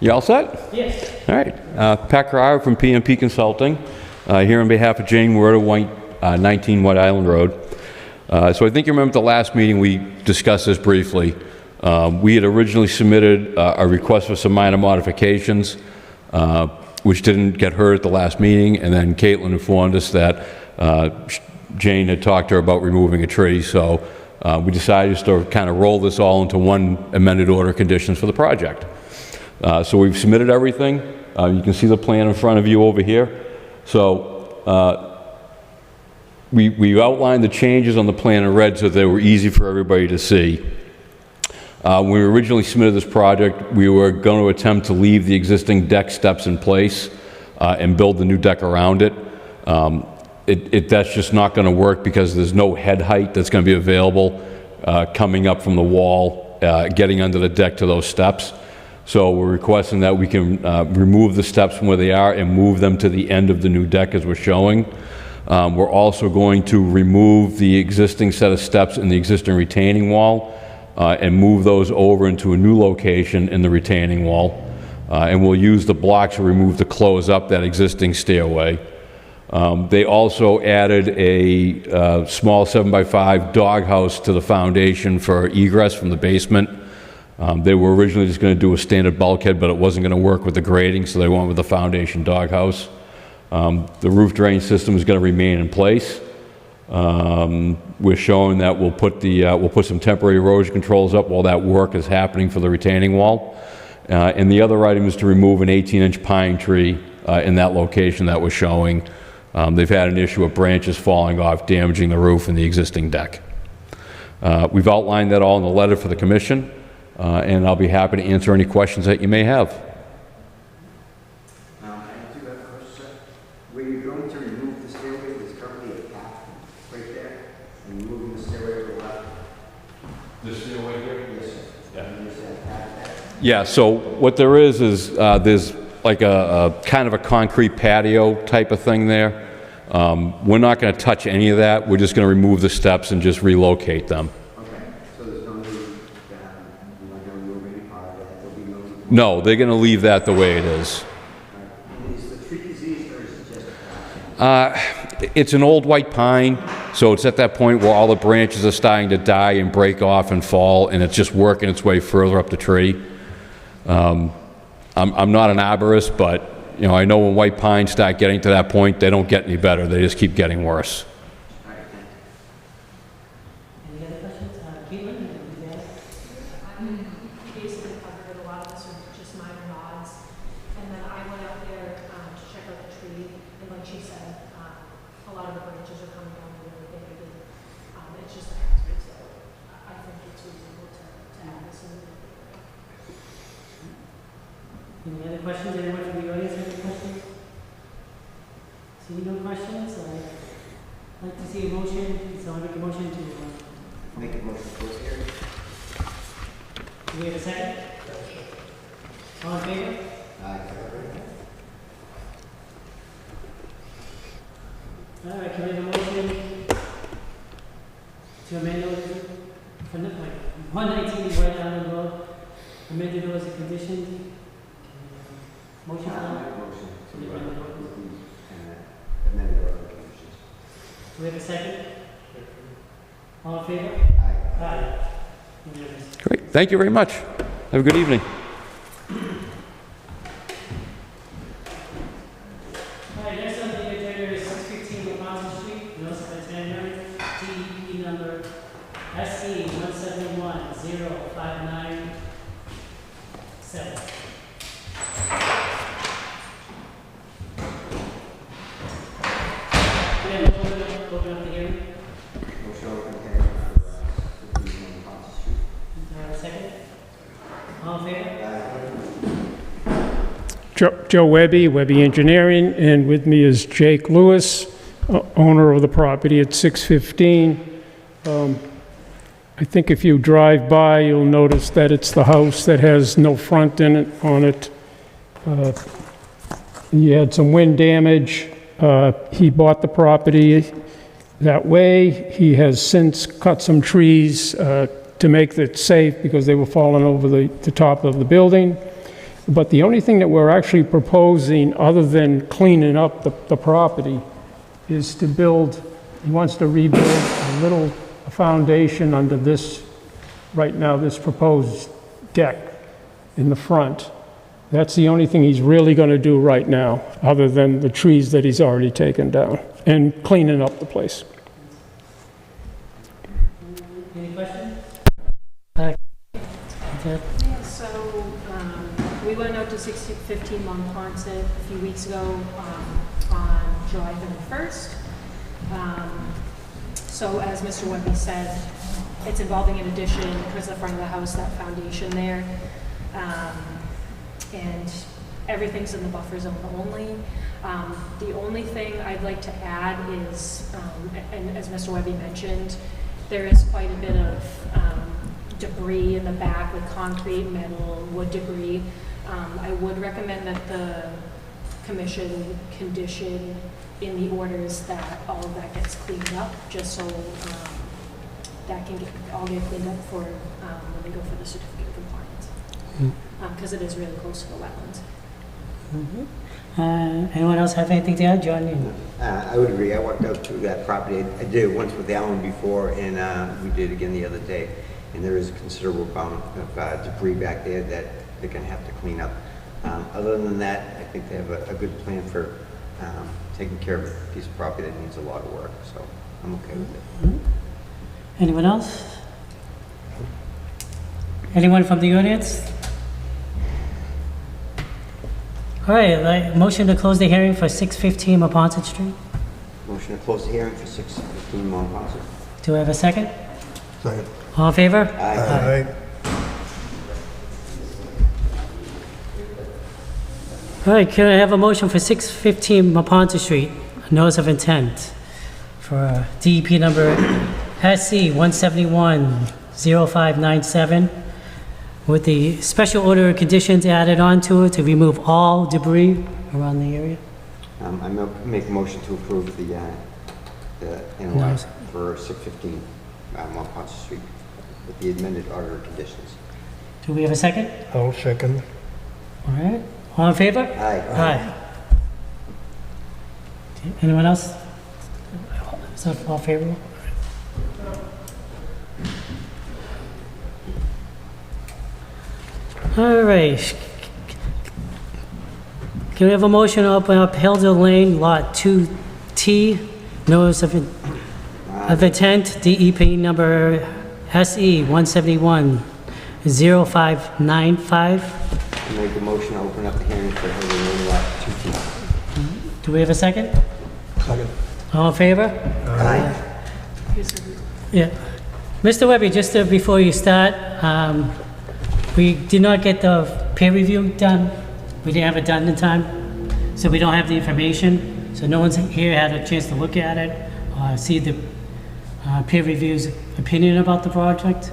You all set? Yes. All right. Pat Carrara from PMP Consulting, here on behalf of Jane Werder, 19 White Island Road. So I think you remember the last meeting we discussed this briefly. We had originally submitted a request for some minor modifications, which didn't get heard at the last meeting, and then Caitlin informed us that Jane had talked to her about removing a tree, so we decided just to kind of roll this all into one amended order of conditions for the project. So we've submitted everything. You can see the plan in front of you over here. So we outlined the changes on the plan in red so they were easy for everybody to see. When we originally submitted this project, we were going to attempt to leave the existing deck steps in place and build the new deck around it. That's just not going to work because there's no head height that's going to be available coming up from the wall, getting under the deck to those steps. So we're requesting that we can remove the steps from where they are and move them to the end of the new deck as we're showing. We're also going to remove the existing set of steps in the existing retaining wall and move those over into a new location in the retaining wall. And we'll use the blocks to remove to close up that existing stairway. They also added a small 7x5 doghouse to the foundation for egress from the basement. They were originally just going to do a standard bulkhead, but it wasn't going to work with the grading, so they went with the foundation doghouse. The roof drain system is going to remain in place. We're showing that we'll put some temporary erosion controls up while that work is happening for the retaining wall. And the other item is to remove an 18-inch pine tree in that location that we're showing. They've had an issue of branches falling off, damaging the roof and the existing deck. We've outlined that all in the letter for the commission, and I'll be happy to answer any questions that you may have. I do have a question, sir. Were you going to remove the stairway? There's currently a path right there, and moving the stairway to the left? The stairway here? Yes, sir. Yeah. And there's that path there? Yeah, so what there is there's like a kind of a concrete patio type of thing there. We're not going to touch any of that. We're just going to remove the steps and just relocate them. Okay, so there's no need, you're not going to remove any part of that? There'll be No, they're going to leave that the way it is. Is the tree diseased or is it just a patch? It's an old white pine, so it's at that point where all the branches are starting to die and break off and fall, and it's just working its way further up the tree. I'm not an arborist, but you know, I know when white pines start getting to that point, they don't get any better. They just keep getting worse. All right, thank you. Any other questions? Caitlin? Basically covered it. A lot of this are just minor nods. And then I went out there to check out the tree, and like she said, a lot of the branches are coming down really big, and it's just a hazard, so I think it's reasonable to add this in. Any other questions? Anyone from the audience have any questions? Seeing no questions, I'd like to see a motion. So I'll make a motion to, Make a motion to close hearing. do we have a second? All in favor? Aye. All right, can we have a motion to amend those from the, like, 119 White Island Road, amended those as conditioned? Motion for that? Make a motion to Yeah. approve and amend the order of conditions. Do we have a second? All in favor? Aye. Aye. Unanimous. Great, thank you very much. Have a good evening. All right, next on the agenda is 615 Wisconsin Street, North Centenary, TEP number SE 1710597. Open up the hearing. Motion open hearing for 15 Wisconsin Street. Second. All in favor? Joe Webby, Webby Engineering, and with me is Jake Lewis, owner of the property at 615. I think if you drive by, you'll notice that it's the house that has no front on it. He had some wind damage. He bought the property that way. He has since cut some trees, to make it safe because they were falling over the top of the building. But the only thing that we're actually proposing, other than cleaning up the property, is to build, he wants to rebuild a little foundation under this, right now, this proposed deck in the front. That's the only thing he's really going to do right now, other than the trees that he's already taken down, and cleaning up the place. Any questions? Yeah, so, we went out to 615 Montponset a few weeks ago, on July 31st. So as Mr. Webby said, it's involving an addition towards the front of the house, that foundation there. And everything's in the buffer zone only. The only thing I'd like to add is, and as Mr. Webby mentioned, there is quite a bit of debris in the back with concrete, metal, wood debris. I would recommend that the commission condition in the orders that all of that gets cleaned up, just so that can all get cleaned up for when we go for the certificate of compliance. Because it is really close to the wetlands. Anyone else have anything to add? John? I would agree. I walked out to that property. I did it once with Alan before, and we did it again the other day. And there is a considerable amount of debris back there that they're going to have to clean up. Other than that, I think they have a good plan for taking care of a piece of property that needs a lot of work. So I'm okay with it. Anyone else? Anyone from the audience? All right, motion to close the hearing for 615 Montponset Street. Motion to close the hearing for 615 Montponset. Do I have a second? Second. All in favor? Aye. All right, can I have a motion for 615 Montponset Street, a notice of intent for DEP number SC 1710597 with the special order of conditions added onto it to remove all debris around the area? I make a motion to approve the NOI for 615 Montponset Street with the amended order of conditions. Do we have a second? I'll second. All right, all in favor? Aye. Aye. Anyone else? Is that all favorable? All right. Can we have a motion to open up Hildale Lane, Lot 2T, notice of intent, DEP number SE 1710595? I make a motion to open up the hearing for Hillary Lane Lot 2T. Do we have a second? Second. All in favor? Aye. Yeah. Mr. Webby, just before you start, we did not get the peer review done. We didn't have it done in time, so we don't have the information. So no one's here had a chance to look at it, see the peer review's opinion about the project.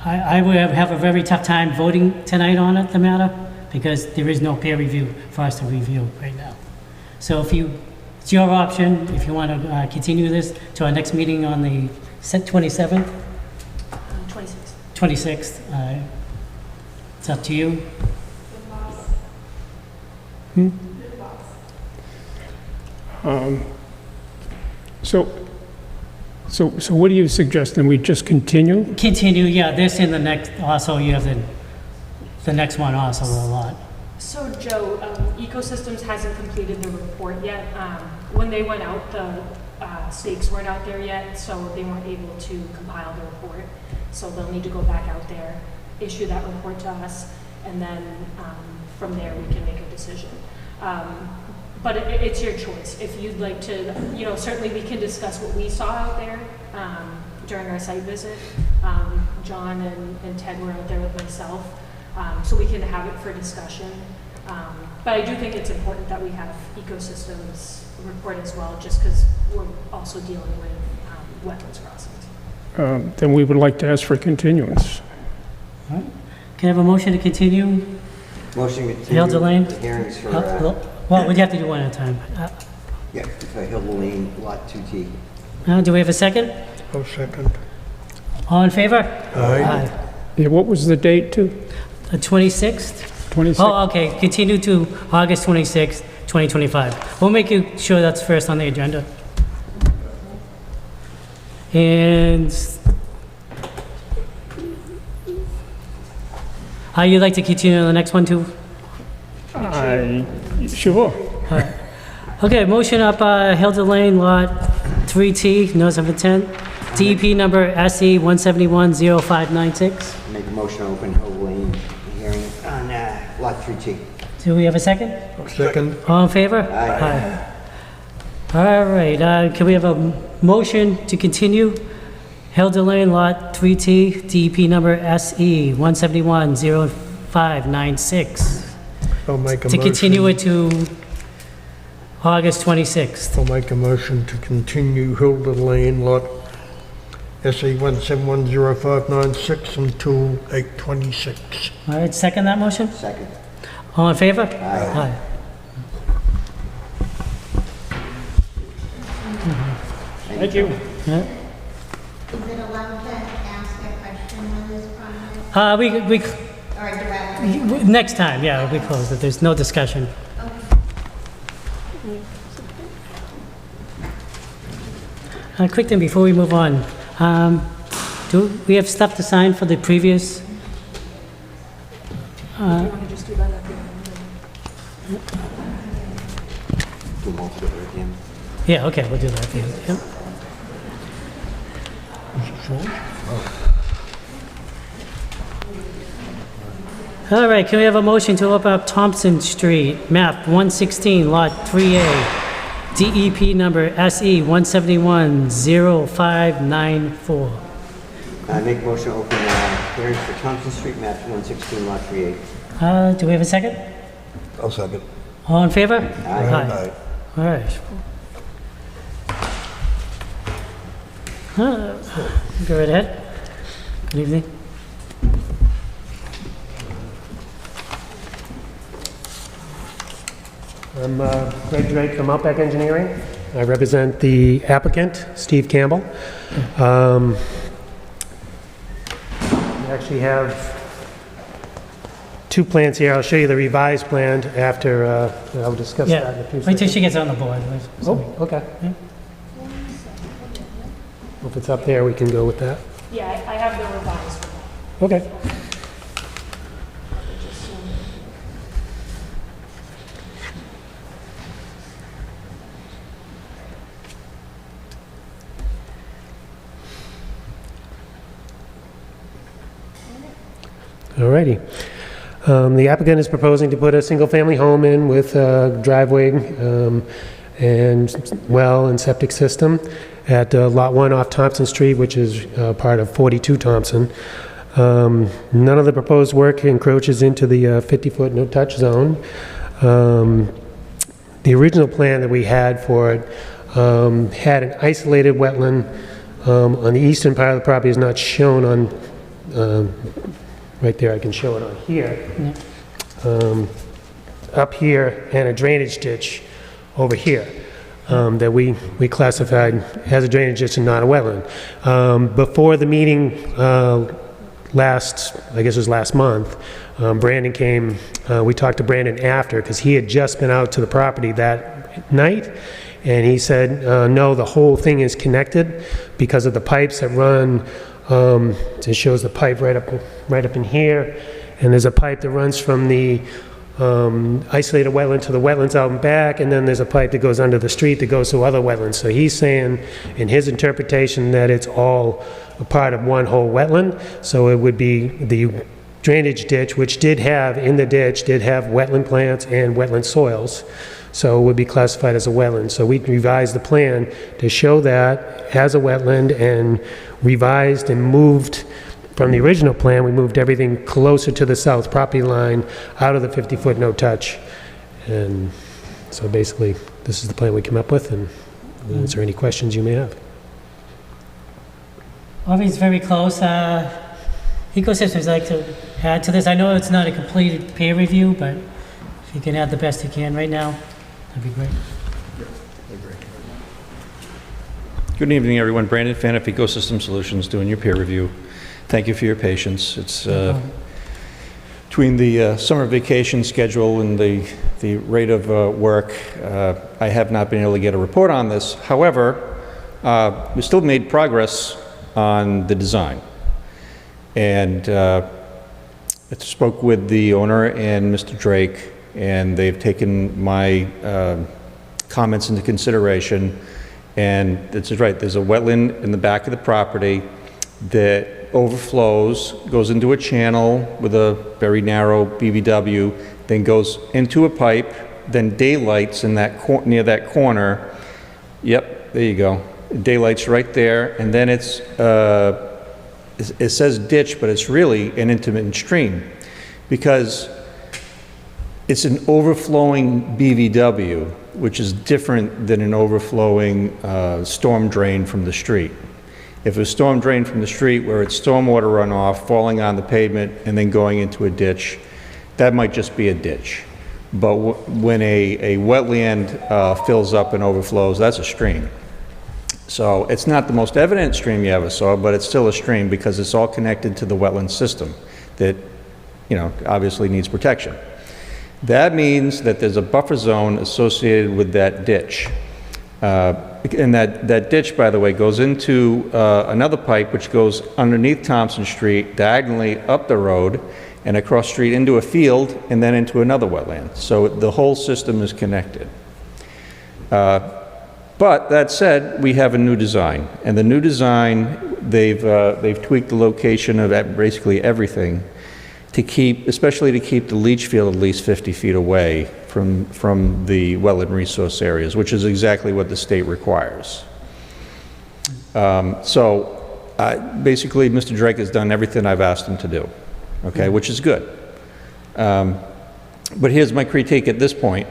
I would have a very tough time voting tonight on it, the matter, because there is no peer review for us to review right now. So it's your option, if you want to continue this to our next meeting on the 27th, 26th. It's up to you. So what are you suggesting? We just continue? Continue, yeah, this in the next, also you have the next one also a lot. So Joe, Ecosystems hasn't completed the report yet. When they went out, the stakes weren't out there yet, so they weren't able to compile the report. So they'll need to go back out there, issue that report to us, and then from there we can make a decision. But it's your choice. If you'd like to, certainly we can discuss what we saw out there during our site visit. John and Ted were out there with myself, so we can have it for discussion. But I do think it's important that we have Ecosystems report as well, just because we're also dealing with wetlands crossings. Then we would like to ask for continuance. All right. Can I have a motion to continue? Motion to Hildale continue Lane? the hearings for, Well, we'd have to do one at a time. for Hildale Lane Lot 2T. Do we have a second? I'll second. All in favor? Aye. Yeah, what was the date to? The 26th? 26? Oh, okay, continue to August 26th, 2025. We'll make sure that's first on the agenda. And you'd like to continue on the next one too? Sure. Okay, motion up Hilda Lane, Lot 3T, notice of intent, DEP number SE 1710596. Make a motion to open Hill Lane hearing on Lot 3T. Do we have a second? I'll second. All in favor? Aye. All right, can we have a motion to continue Hilda Lane, Lot 3T, DEP number SE 1710596, I'll make a to motion. continue it to August 26th. I'll make a motion to continue Hilda Lane, lot SA 1710596 until 8/26. All right, second that motion? Second. All in favor? Aye. Thank you. Yeah. Is it allowed to ask a question on this project, We, or do I? next time, yeah, we close it, there's no discussion. Quick thing before we move on, do we have stuff to sign for the previous? Do them all together again. Yeah, okay, we'll do that for you. Yep. All right, can we have a motion to open up Thompson Street, map 116, lot 3A, DEP number SE 1710594. I make a motion to open hearing for Thompson Street, map 116, lot 38. Do we have a second? I'll second. All in favor? Aye. All right. Go right ahead. Good evening. I'm Greg Drake from Outback Engineering. I represent the applicant, Steve Campbell. We actually have two plans here. I'll show you the revised plan after, I'll discuss that in a Yeah, few wait till seconds. she gets on the board. Oh, okay. Yeah. If it's up there, we can go with that. Yeah, I have the revised one. Okay. Alrighty. The applicant is proposing to put a single-family home in with a driveway and well and septic system at Lot 1 off Thompson Street, which is part of 42 Thompson. None of the proposed work encroaches into the 50-foot no-touch zone. The original plan that we had for it had an isolated wetland on the eastern part of the property. Is not shown on right there. I can show it on here. Up here, and a drainage ditch over here that we classified as a drainage ditch and not a wetland. Before the meeting I guess it was last month, Brandon came, we talked to Brandon after, because he had just been out to the property that night, and he said, no, the whole thing is connected because of the pipes that run. It shows the pipe right up in here, and there's a pipe that runs from the isolated wetland to the wetlands out and back, and then there's a pipe that goes under the street that goes to other wetlands. So he's saying, in his interpretation, that it's all a part of one whole wetland. So it would be the drainage ditch, which did have wetland plants and wetland soils. So it would be classified as a wetland. So we revised the plan to show that as a wetland, and revised and moved from the original plan, we moved everything closer to the south property line, out of the 50-foot no-touch. And so basically, this is the plan we came up with, and answer any questions you may have. Obviously, it's very close. Ecosystems like to add to this. I know it's not a completed peer review, but if you can add the best you can right now, that'd be great. Good evening, everyone. Brandon Faniff, Ecosystem Solutions, doing your peer review. Thank you for your patience. It's between the summer vacation schedule and the rate of work, I have not been able to get a report on this. However, we still made progress on the design. And I spoke with the owner and Mr. Drake, and they've taken my comments into consideration. And this is right, there's a wetland in the back of the property that overflows, goes into a channel with a very narrow BVW, then goes into a pipe, then daylights in that near that corner. Yep, there you go. Daylights right there, and then it says ditch, but it's really an intermittent stream because it's an overflowing BVW, which is different than an overflowing storm drain from the street. If a storm drain from the street where it's stormwater runoff falling on the pavement and then going into a ditch, that might just be a ditch. But when a wetland fills up and overflows, that's a stream. So it's not the most evident stream you ever saw, but it's still a stream because it's all connected to the wetland system that, you know, obviously needs protection. That means that there's a buffer zone associated with that ditch. And that ditch, by the way, goes into another pipe which goes underneath Thompson Street, diagonally up the road, and across the street into a field, and then into another wetland. So the whole system is connected. But that said, we have a new design. And the new design, they've tweaked the location of basically everything to keep, especially to keep the leach field at least 50 feet away from the wetland resource areas, which is exactly what the state requires. Basically, Mr. Drake has done everything I've asked him to do, okay, which is good. But here's my critique at this point.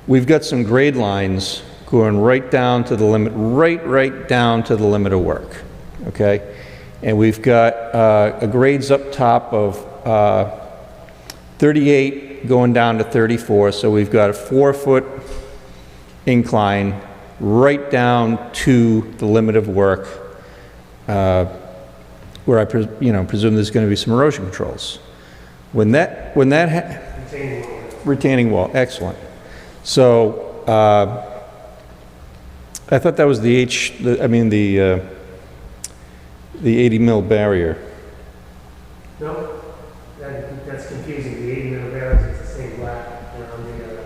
We've got some grade lines going right down to the limit, right down to the limit of work, okay? And we've got a grades up top of 38 going down to 34, so we've got a 4-foot incline right down to the limit of work, where I presume there's going to be some erosion controls. Retaining wall, excellent. So I thought that was the 80 mil barrier. No, that's confusing. The 80 mil barrels is the same black around the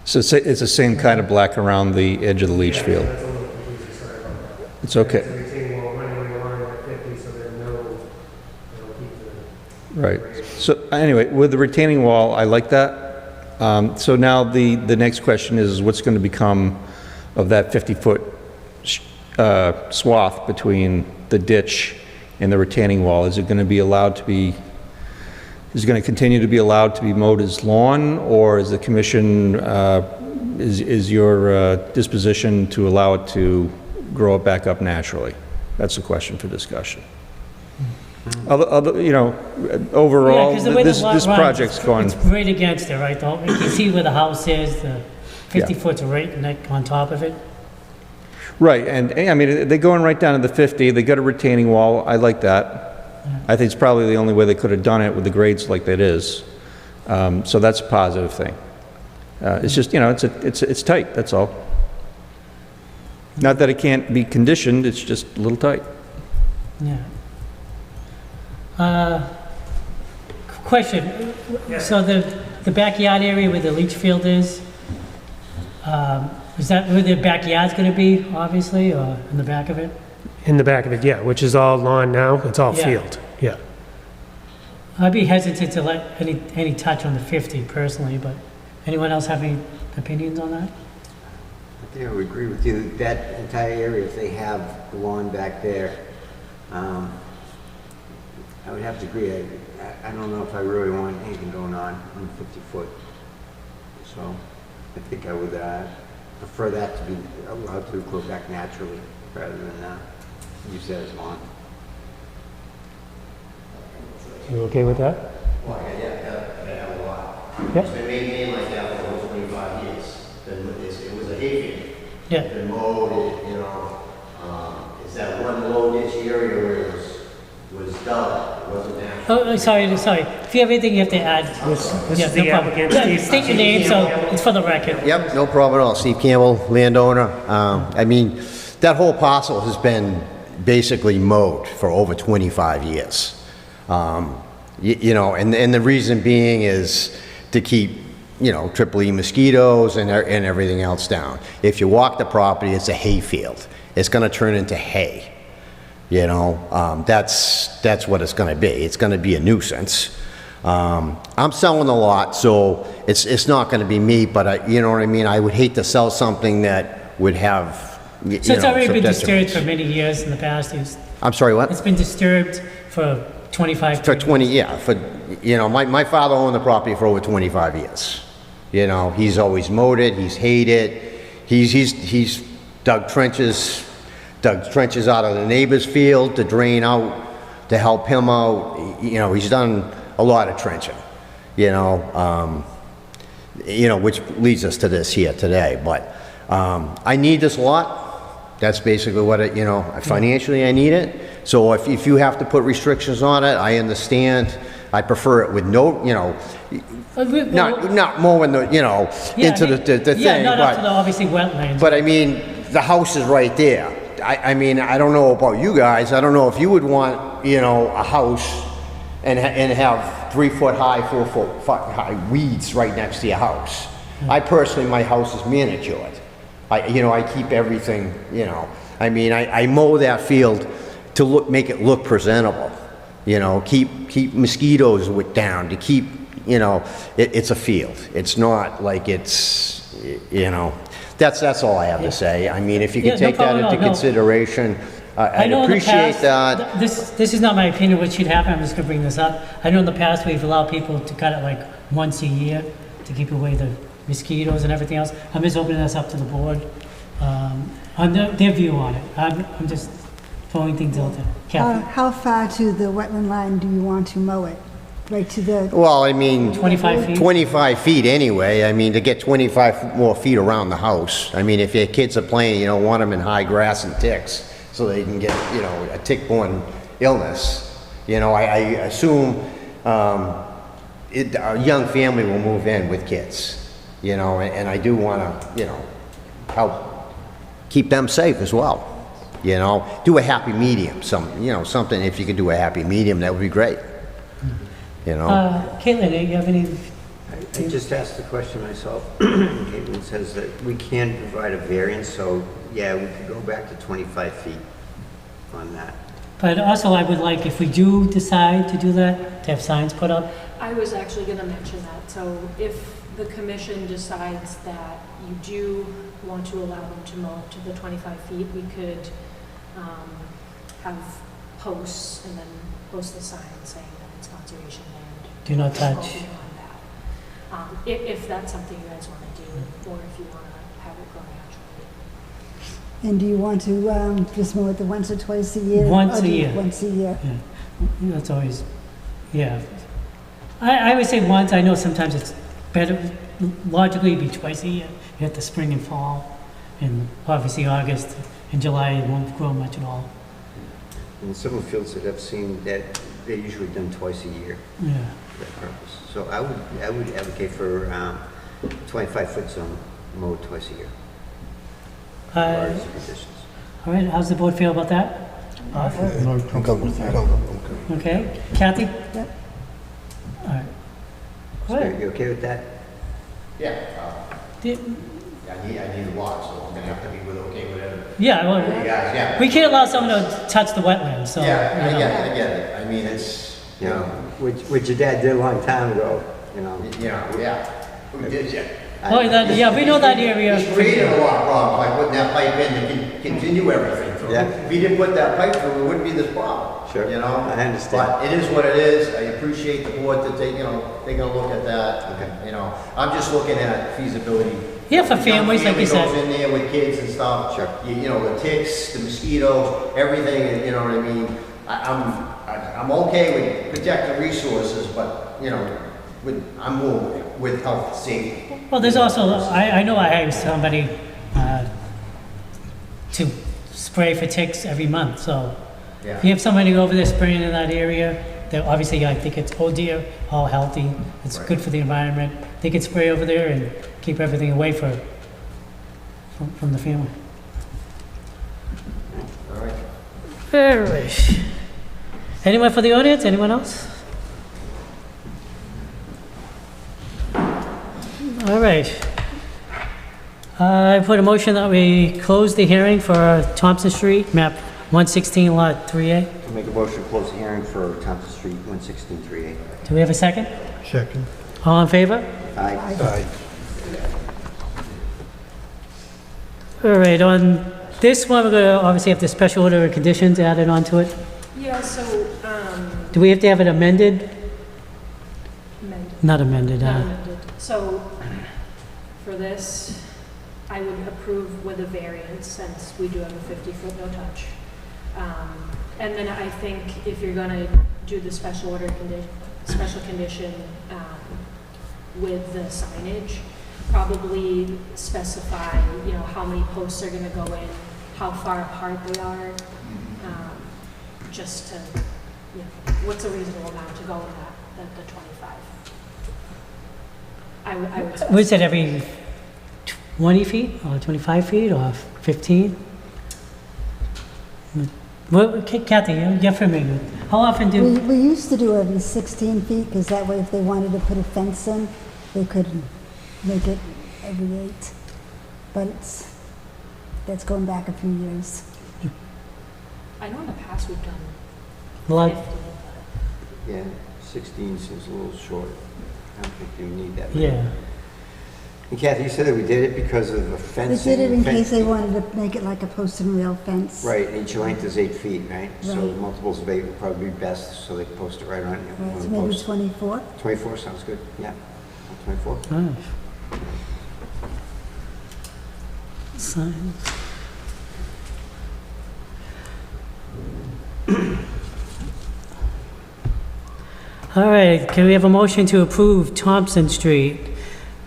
So it's the same kind of black around the edge of the leach field. That's a little confusing, sorry about that. It's okay. It's a retaining wall running along at 50, so there's no, keep the... Right. So anyway, with the retaining wall, I like that. So now the next question is what's going to become of that 50-foot swath between the ditch and the retaining wall? Is it going to be allowed to be, is it going to continue to be allowed to be mowed as lawn, or is the commission, is your disposition to allow it to grow it back up naturally? That's a question for discussion. Overall, Yeah, 'cause the way the lot this runs, project's going. It's right against it, right? You can see where the house is, the 50 foot's right on top of it. Right, and I mean, they're going right down to the 50, they got a retaining wall, I like that. I think it's probably the only way they could have done it with the grades like that is. So that's a positive thing. It's just, it's tight, that's all. Not that it can't be conditioned, it's just a little tight. Yeah. Question. So the backyard area where the leach field is that where the backyard's going to be, obviously, or in the back of it? In the back of it, yeah, which is all lawn now. It's all Yeah. field, yeah. I'd be hesitant to let any touch on the 50 personally, but anyone else have any opinions on that? I think I would agree with you. That entire area, if they have the lawn back there, I would have to agree. I don't know if I really want anything going on 50 foot. So I think I would prefer that to be allowed to grow back naturally rather than use that as lawn. You okay with that? Well, yeah, a lot. Yeah. It's been maintained like that for over 25 years. It was a hayfield. Yeah. It's been mowed, is that one low ditch area where it was dug, it wasn't natural. Oh, sorry. If you have anything you have to add. This Yeah, is no the problem. applicant, Yeah, Steve. State your name, so it's for the record. Yep, no problem at all. Steve Campbell, landowner. I mean, that whole parcel has been basically mowed for over 25 years. You know, and the reason being is to keep, you know, triple E mosquitoes and everything else down. If you walk the property, it's a hay field. It's gonna turn into hay. You know, that's what it's gonna be. It's gonna be a nuisance. I'm selling a lot, so it's not gonna be me, but you know what I mean? I would hate to sell something that would have, you So it's know, already some been disturbed detriments. for many years in the past. I'm sorry, what? It's been disturbed for 25 For 20, yeah, you know, my father owned the property for over 25 years. You know, he's always mowed it, he's hayed it, he's dug trenches out of the neighbor's field to drain out, to help him out. You know, he's done a lot of trenching, you know, which leads us to this here today. But I need this lot. That's basically what it, you know, financially I need it. So if you have to put restrictions on it, I understand. I prefer it with no, you know, not mowing the, you know, into the thing. Yeah, not up to the but, obviously wetlands. but I mean, the house is right there. I mean, I don't know about you guys. I don't know if you would want, you know, a house and have 3 foot high, 4 foot high weeds right next to your house. I personally, my house is manicured. I keep everything, you know. I mean, I mow that field to make it look presentable. You know, keep mosquitoes down, to keep, you know, it's a field. It's not like it's, you know, that's all I have to say. I mean, if you Yeah, could no take that problem, into no. consideration, I I'd know in the appreciate past, that. This is not my opinion what should happen, I'm just gonna bring this up. I know in the past we've allowed people to cut it like once a year to keep away the mosquitoes and everything else. I'm just opening this up to the board, on their view on it. I'm just throwing things out there. Kathy, How far to the wetland line do you want to mow it? Right to the, Well, I mean, 25 feet? 25 feet anyway. I mean, to get 25 more feet around the house. I mean, if your kids are playing, you don't want them in high grass and ticks, so they can get, you know, a tick-borne illness. You know, I assume a young family will move in with kids, you know, and I do want to, you know, help keep them safe as well. You know, do a happy medium, something, if you could do a happy medium, that would be great. You know? Caitlin, do you have any? I just asked the question myself. Caitlin says that we can provide a variance, so yeah, we could go back to 25 feet on that. But also I would like, if we do decide to do that, to have signs put up. I was actually going to mention that. So if the commission decides that you do want to allow them to mow to the 25 feet, we could have posts and then post the sign saying that it's conservation land. Do not touch. Well, beyond that. If that's something you guys want to do, or if you want to have it grow naturally. and do you want to just mow it the once or twice a year? Once Or a do you- year. Once a year. Yeah, that's always, yeah. I would say once. I know sometimes it's better, logically it'd be twice a year. You have the spring and fall, and obviously August and July it won't grow much at all. In some fields that I've seen, that they're usually done twice a year Yeah. for that purpose. So I would advocate for 25-foot zone mowed twice a year. Regardless of conditions. All right, how's the board feel about that? Off? Okay, Kathy? Yep. All right. Go So ahead. you okay with that? Yeah, Did- I need a lot, so I'm gonna have to be okay with it. Yeah, well, You guys, yeah. we can't allow someone to touch the wetlands, so. Yeah, you know. I get it. I mean, it's, You know, which your dad did a long time ago, you know. yeah. Who did you? Oh, yeah, we know that area. He's created a lot of problems by putting that pipe in to continue everything. Yeah. If he didn't put that pipe through, it wouldn't be this problem. Sure. You know? I understand. But it is what it is. I appreciate the board to take, take a look at that. Okay. You know, I'm just looking at feasibility. Yeah, for families, like you said. Goes in there with kids and stuff. Sure. You know, the ticks, the mosquitoes, everything, and you know what I mean? I'm okay with protecting resources, but, I'm more with health and safety. Well, there's also, I know I hired somebody to spray for ticks every month, so if you have somebody over there spraying in that area, that obviously I think it's, oh dear, all healthy, it's good for the environment, they could spray over there and keep everything away from the family. All right. All right. Anyone for the audience? Anyone else? All right. I put a motion that we close the hearing for Thompson Street, map 116, lot 3A. I'll make a motion to close the hearing for Thompson Street, 116-3A. Do we have a second? Second. All in favor? Aye. Aye. All right, on this one, we're going to obviously have the special order of conditions added onto it. Yeah, so, Do we have to have it amended? amended. Not amended, Not amended. So, for this, I would approve with a variance, since we do have a 50-foot no-touch. And then I think if you're gonna do the special order special condition with the signage, probably specify, you know, how many posts are gonna go in, how far apart they are, just to, you know, what's a reasonable amount to go in the 25? I would specify. Was it every 20 feet or 25 feet or 15? Well, Kathy, you're familiar. How often do, We used to do every 16 feet, because that way if they wanted to put a fence in, they could make it every 8. But that's going back a few years. I know in the past we've done well, 50. Yeah, 16 seems a little short. I don't think you need that many. yeah. And Kathy, you said that we did it because of the They fencing? did it in case they wanted to make it like a post and rail fence. Right, each length is 8 feet, right? So Right. multiples of 8 would probably be best, so they can post it right on you. Right, on so the maybe post. 24. 24 sounds good, yeah. 24. Oh. Signs. All right, can we have a motion to approve Thompson Street,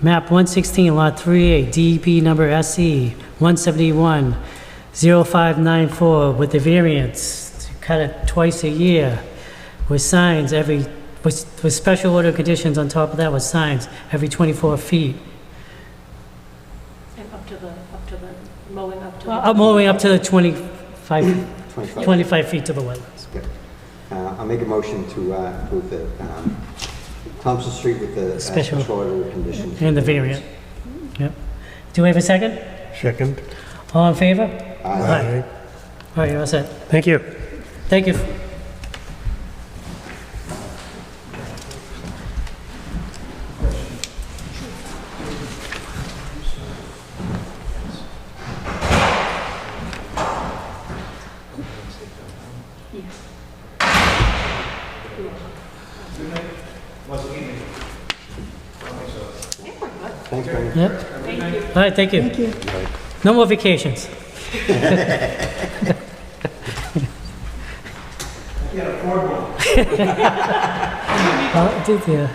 map 116, lot 3A, DEP number SE 171-0594, with the variance to cut it twice a year, with signs with special order conditions on top of that, with signs every 24 feet. And up to the mowing up to the. I'm moving up to the 25 25. feet to the wetlands. Yep. I'll make a motion to approve the Thompson Street with the Special. special order of conditions. And the variant. Yep. Do we have a second? Second. All in favor? Aye. All right, you're all set. Thank you. Thank you. Thanks, Brandon. Yep. All right, thank you. Thank you. No more vacations. Did you?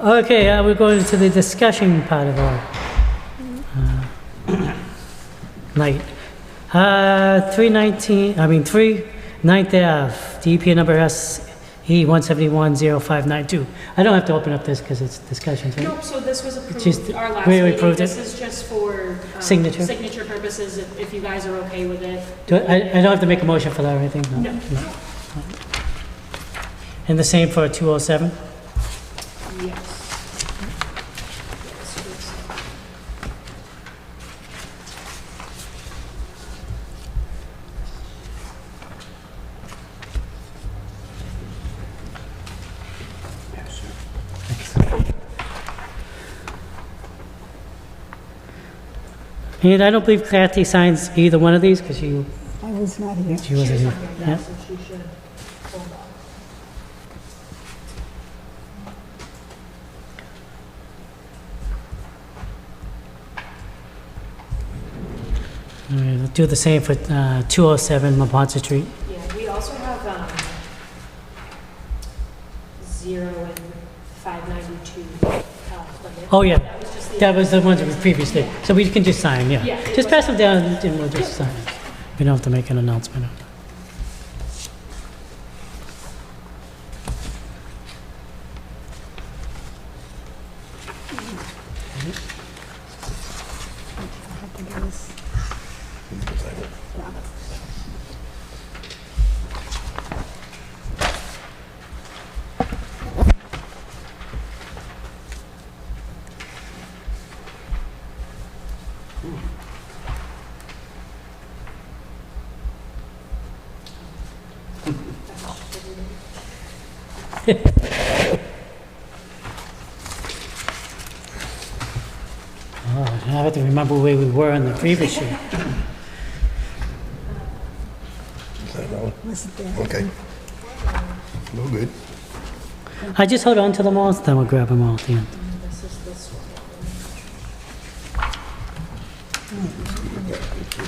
Okay, we're going to the discussion part of our night. 3 9th Ave, DEP number SE 171-0592. I don't have to open up this because it's discussions, right? Nope, so this was Just- approved our last we meeting. approved it? This is just for Signature? signature purposes, if you guys are okay with it. I don't have to make a motion for that or anything? No. And the same for 207? Yes. And I don't believe Kathy signs either one of these because she I was not here. wasn't here. Yeah. So she should hold on. All right, let's do the same for 207 Monpont Street. Yeah, we also have 0 and 592 Plymouth. Oh, yeah. That was just the... That was the ones that were previously, so we can just sign, yeah. Yeah, it Just was- pass them down and we'll just sign. We don't have to make an announcement. I have to do this. Oh, I have to remember where we were on the previous year. Was it there? Okay. No good. I just hold on to them all, then we'll grab them all at the end. This is this one.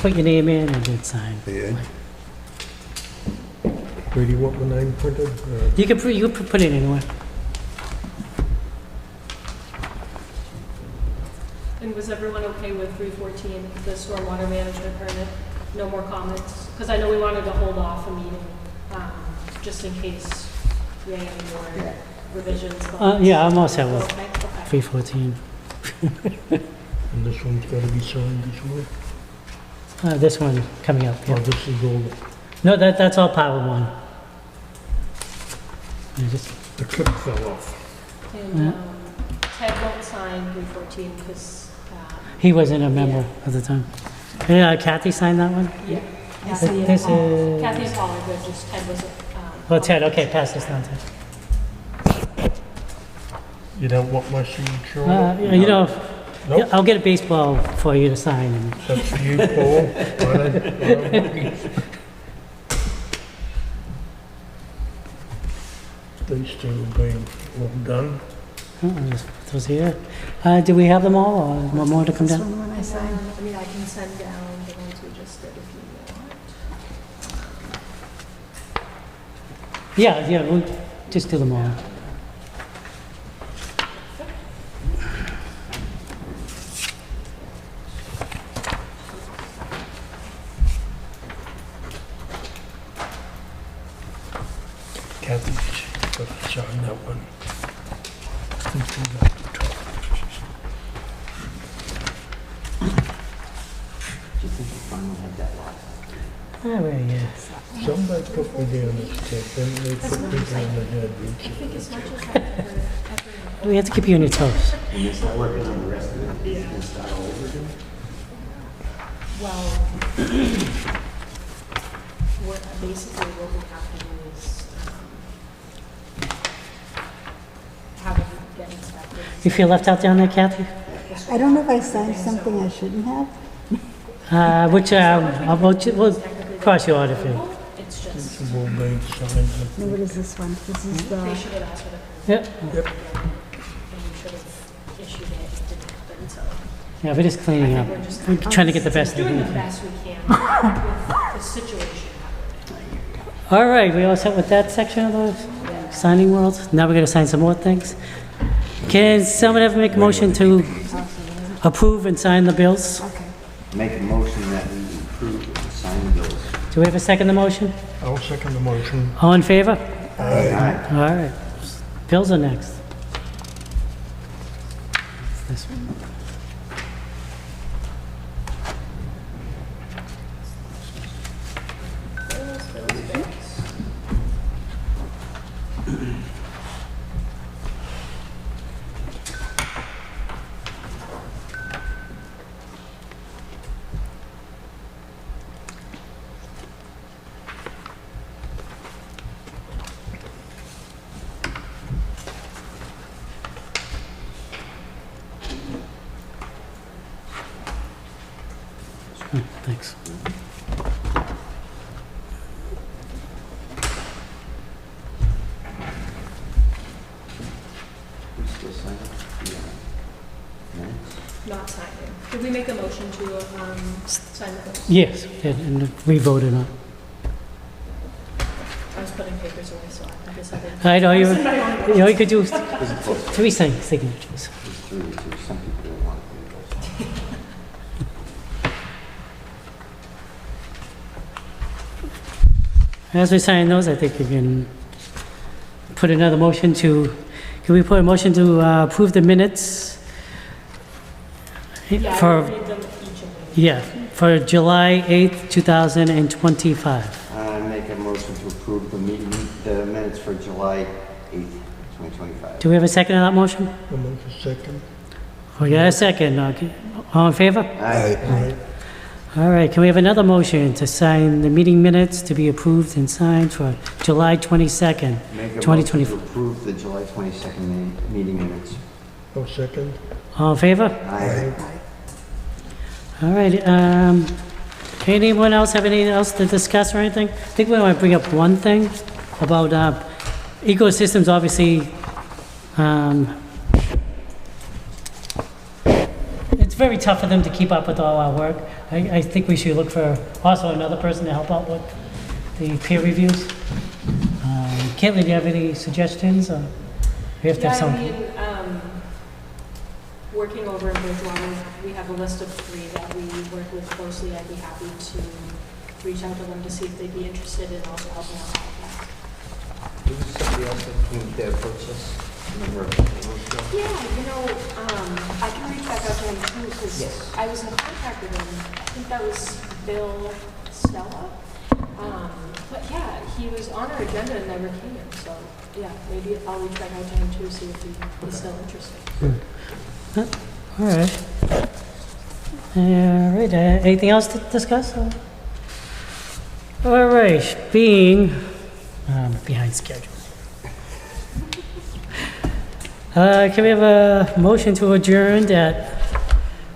Put your name in and then sign. Yeah. Where do you want my name printed? You can put it anywhere. And was everyone okay with 314, the stormwater management permit? No more comments? Because I know we wanted to hold off a meeting, just in case we had any more revisions. Yeah, I'm all set with Okay, okay. 314. And this one's got to be signed as well. This one coming up, Oh, yeah. this is all, No, that's all part of one. Yeah, just- the clip fell off. And Ted won't sign 314 because, He wasn't a member at the time. Yeah, Kathy signed that one? yeah. This Kathy is... and Paul are good, just Ted wasn't. Oh, Ted, okay, pass this down, Ted. You don't want my signature on it? You know, Nope. yeah, I'll get a baseball for you to sign. And That's for you, Paul. These two will be all done. Just put those here. Do we have them all, or one more to come This down? one when I And sign. then, I mean, I can send down the ones we just did if you want. Yeah, we'll just do them all. Kathy's got to sign that one. Until that's the top. Ah, where are you? Somebody put me down as tip, then they put me down the head. I think as much as I've ever We have to keep you on your toes. well, what we have to do is, have it get inspected. You feel left out down there, Kathy? I don't know if I signed something I shouldn't have. We'll cross you out if you... It's just, This is all made signed. No, what is this one? This is they the, should have asked for the, Yep. and we should have issued it, it didn't happen, so. Yeah, we're just cleaning up. We're just We're trying to get the best we doing the can. best we can with the situation happening. All right, we all set with that section of the signing world? Now we're going to sign some more things. Can someone ever make a motion to approve and sign the bills? okay. Make a motion that we approve and sign the bills. Do we have a second the motion? I'll second the motion. All in favor? Aye. All right. Bills are next. This one. Oh, thanks. We still sign it? Yeah. Minutes? Not signing. Did we make a motion to, sign the bills? Yes, and we voted on. I was putting putting papers away, so I guess I didn't. I know, Send my own you could do 3 signatures. Some people don't want to do those. As we sign those, I think we can put another motion to, can we put a motion to approve the minutes? Yeah, I For, will read them each of them. yeah, for July 8th, 2025. Make a motion to approve the minutes for July 8th, 2025. Do we have a second on that motion? I'll make a second. We got a second. Okay. All in favor? Aye. All right, can we have another motion to sign the meeting minutes to be approved and signed for July 22nd, Make a motion to 2024? approve the July 22nd meeting minutes. I'll second. All in favor? Aye. All right, anyone else have anything else to discuss or anything? I think we want to bring up one thing about ecosystems, obviously. It's very tough for them to keep up with all our work. I think we should look for also another person to help out with the peer reviews. Caitlin, do you have any suggestions? Or we have to have Yeah, some. I mean, working over in Bridgewater, we have a list of 3 that we work with closely. I'd be happy to reach out to them to see if they'd be interested in also helping out with that. There was somebody else that came to approach us. Remember? Yeah, you know, I can reach back out to him too, because Yes. I was in contact with him. I think that was Bill Stella. But yeah, he was on our agenda and never came in, so yeah, maybe I'll reach back out to him too, see if he's still interested. All right. All right, anything else to discuss? All right, being behind schedule. Can we have a motion to adjourn at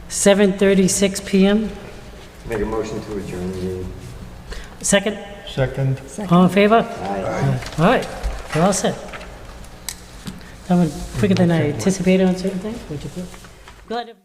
7:36 PM? Make a motion to adjourn the meeting. Second? Second. All in favor? Aye. All right, we're all set. That went quicker than I anticipated on certain things, which is good. Glad.